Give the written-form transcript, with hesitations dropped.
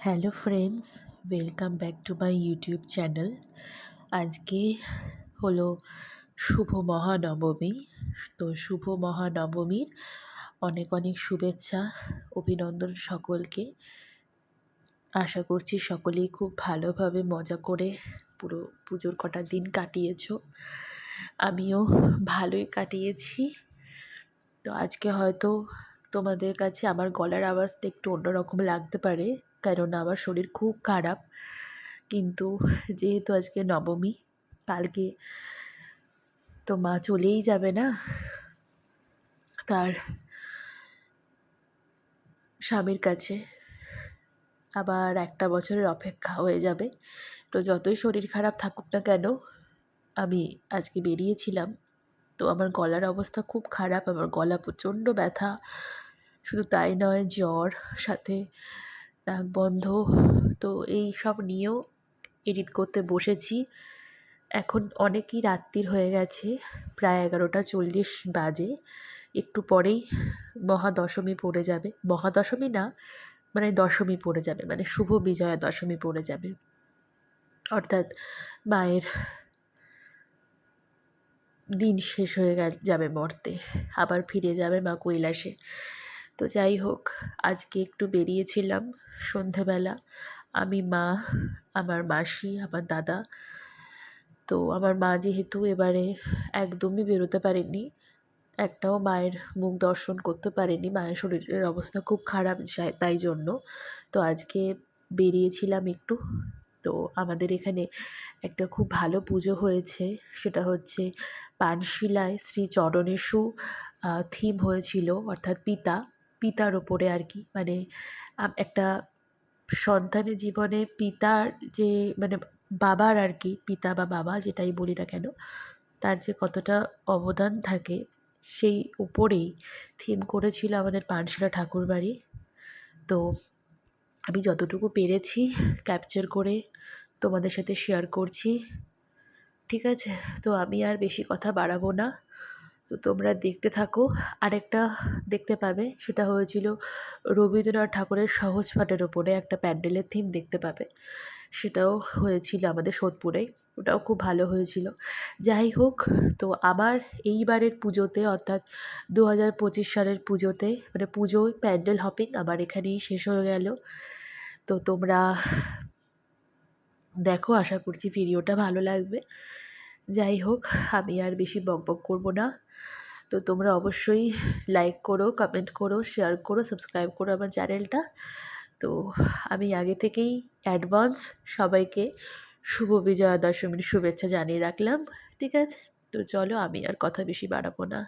Hello friends, welcome back to my YouTube channel. আজকে হলো শুভ মহানবমী। তো শুভ মহানবমীর অনেক অনেক শুভেচ্ছা, অভিনন্দন সকলকে। আশা করছি সকলেই খুব ভালোভাবে মজা করে পুরো পুজোর কটা দিন কাটিয়েছো। আমিও ভালোই কাটিয়েছি। তো আজকে হয়তো তোমাদের কাছে আমার গলার আওয়াজটা একটু অন্যরকম লাগতে পারে, কারণ আমার শরীর খুব খারাপ। কিন্তু যেহেতু আজকে নবমী, কালকে তো মা চলেই যাবে না, তার স্বামীর কাছে। আবার একটা বছরের অপেক্ষা হয়ে যাবে। তো যতই শরীর খারাপ থাকুক না কেন, আমি আজকে বেরিয়েছিলাম। তো আমার গলার অবস্থা খুব খারাপ, আমার গলা প্রচণ্ড ব্যথা। শুধু তাই নয়, জ্বর, সাথে নাক বন্ধ। তো এই সব নিয়েও এডিট করতে বসেছি। এখন অনেকই রাত্রির হয়ে গেছে, প্রায় 11:40 বাজে। একটু পরেই মহাদশমী পড়ে যাবে। মহাদশমী না, মানে দশমী পড়ে যাবে, মানে শুভ বিজয়া দশমী পড়ে যাবে। অর্থাৎ মায়ের দিন শেষ হয়ে যাবে মর্তে, আবার ফিরে যাবে মা কৈলাসে। তো যাই হোক, আজকে একটু বেরিয়েছিলাম সন্ধেবেলা, আমি, মা, আমার মাসি, আমার দাদা। তো আমার মা যেহেতু এবারে একদমই বেরোতে পারেনি, একটাও মায়ের মুখ দর্শন করতে পারেনি, মায়ের শরীরের অবস্থা খুব খারাপ তাই জন্য। তো আজকে বেরিয়েছিলাম একটু। তো আমাদের এখানে একটা খুব ভালো পুজো হয়েছে, সেটা হচ্ছে পানশিলায় শ্রী চরণেষু থিম হয়েছিল, অর্থাৎ পিতার ওপরে আর কি। মানে একটা সন্তানের জীবনে পিতার যে, মানে বাবার আর কি, পিতা বা বাবা যেটাই বলি না কেন, তার যে কতটা অবদান থাকে সেই উপরেই থিম করেছিল আমাদের পানশিলা ঠাকুরবাড়ি। তো আমি যতটুকু পেরেছি ক্যাপচার করে তোমাদের সাথে শেয়ার করছি, ঠিক আছে? তো আমি আর বেশি কথা বাড়াবো না, তো তোমরা দেখতে থাকো। আরেকটা দেখতে পাবে, সেটা হয়েছিল রবীন্দ্রনাথ ঠাকুরের সহজ পাঠের ওপরে একটা প্যান্ডেলের থিম দেখতে পাবে, সেটাও হয়েছিল আমাদের সোদপুরে, ওটাও খুব ভালো হয়েছিল। যাই হোক, তো আমার এইবারের পুজোতে, অর্থাৎ 2025 সালের পুজোতে, মানে পুজোয় প্যান্ডেল হপিং আমার এখানেই শেষ হয়ে গেল। তো তোমরা দেখো, আশা করছি ভিডিওটা ভালো লাগবে। যাই হোক, আমি আর বেশি বকবক করব না। তো তোমরা অবশ্যই লাইক করো, কমেন্ট করো, শেয়ার করো, সাবস্ক্রাইব করো আমার চ্যানেলটা। তো আমি আগে থেকেই অ্যাডভান্স সবাইকে শুভ বিজয়া দশমীর শুভেচ্ছা জানিয়ে রাখলাম, ঠিক আছে? তো চলো, আমি আর কথা বেশি বাড়াবো না।